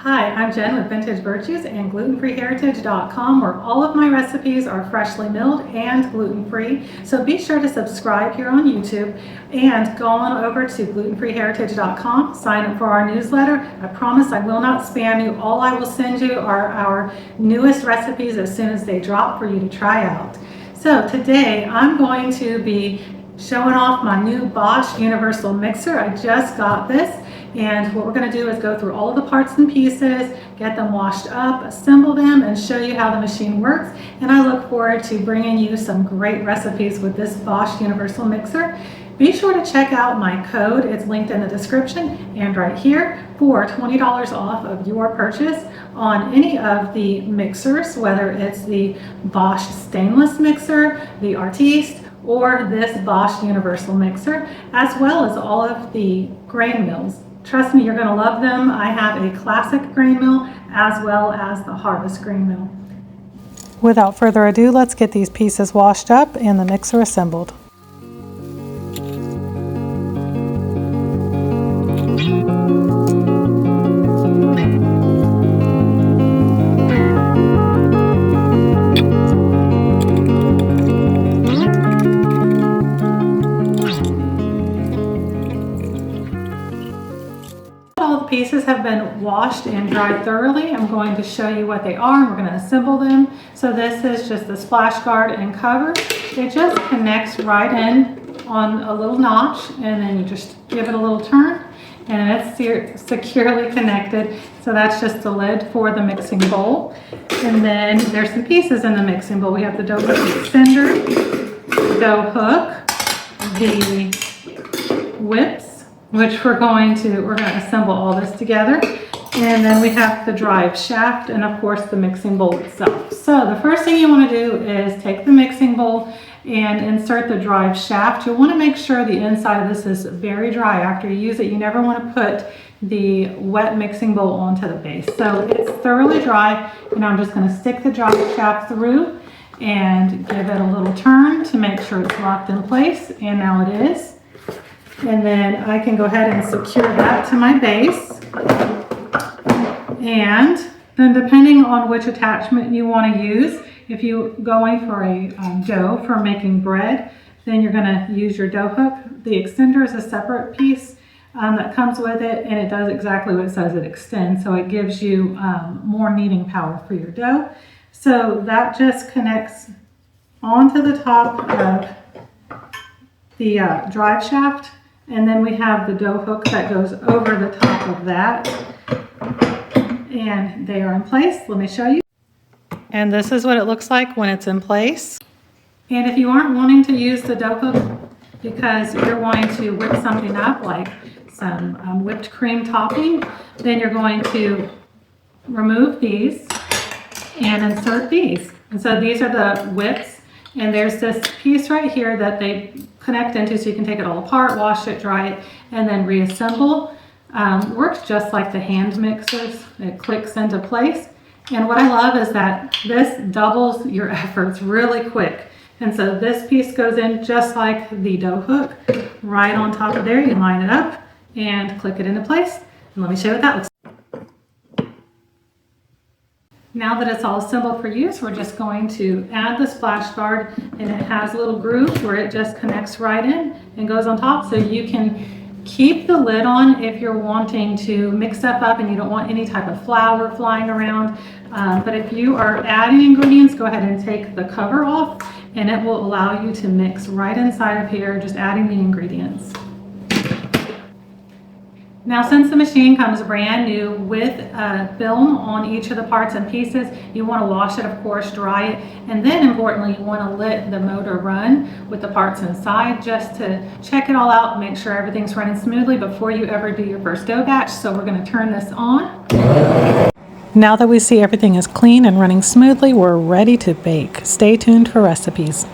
Hi, I'm Jen with Vintage Virtues and glutenfreeheritage.com, where all of my recipes are freshly milled and gluten-free. So be sure to subscribe here on YouTube and go on over to glutenfreeheritage.com, sign up for our newsletter. I promise I will not spam you. All I will send you are our newest recipes as soon as they drop for you to try out. So today I'm going to be showing off my new Bosch Universal Mixer. I just got this. And what we're going to do is go through all of the parts and pieces, get them washed up, assemble them, and show you how the machine works. And I look forward to bringing you some great recipes with this Bosch Universal Mixer. Be sure to check out my code. It's linked in the description and right here for $20 off of your purchase on any of the mixers, whether it's the Bosch stainless mixer, the Artiste, or this Bosch Universal Mixer, as well as all of the grain mills. Trust me, you're going to love them. I have a classic grain mill as well as the harvest grain mill. Without further ado, let's get these pieces washed up and the mixer assembled. All the pieces have been washed and dried thoroughly. I'm going to show you what they are and we're going to assemble them. So this is just the splash guard and cover. It just connects right in on a little notch, and then you just give it a little turn and it's securely connected. So that's just the lid for the mixing bowl. And then there's some pieces in the mixing bowl. We have the dough hook extender, dough hook, the whips, which we're going to assemble all this together. And then we have the drive shaft and of course the mixing bowl itself. So the first thing you want to do is take the mixing bowl and insert the drive shaft. You'll want to make sure the inside of this is very dry after you use it. You never want to put the wet mixing bowl onto the base. So it's thoroughly dry, and I'm just going to stick the drive shaft through and give it a little turn to make sure it's locked in place, and now it is. And then I can go ahead and secure that to my base. And then depending on which attachment you want to use, if you're going for a dough for making bread, then you're going to use your dough hook. The extender is a separate piece that comes with it, and it does exactly what it says. It extends, so it gives you more kneading power for your dough. So that just connects onto the top of the drive shaft. And then we have the dough hook that goes over the top of that. And they are in place. Let me show you. And this is what it looks like when it's in place. And if you aren't wanting to use the dough hook because you're wanting to whip something up, like some whipped cream topping, then you're going to remove these and insert these. And so these are the whips. And there's this piece right here that they connect into, so you can take it all apart, wash it, dry it, and then reassemble. Works just like the hand mixers. It clicks into place. And what I love is that this doubles your efforts really quick. And so this piece goes in just like the dough hook, right on top of there. You line it up and click it into place. And let me show you what that looks like. Now that it's all assembled for use, we're just going to add the splash guard, and it has little grooves where it just connects right in and goes on top, so you can keep the lid on if you're wanting to mix stuff up and you don't want any type of flour flying around. But if you are adding ingredients, go ahead and take the cover off, and it will allow you to mix right inside of here, just adding the ingredients. Now, since the machine comes brand new with a film on each of the parts and pieces, you want to wash it, of course, dry it, and then importantly, you want to let the motor run with the parts inside just to check it all out, make sure everything's running smoothly before you ever do your first dough batch. So we're going to turn this on. Now that we see everything is clean and running smoothly, we're ready to bake. Stay tuned for recipes.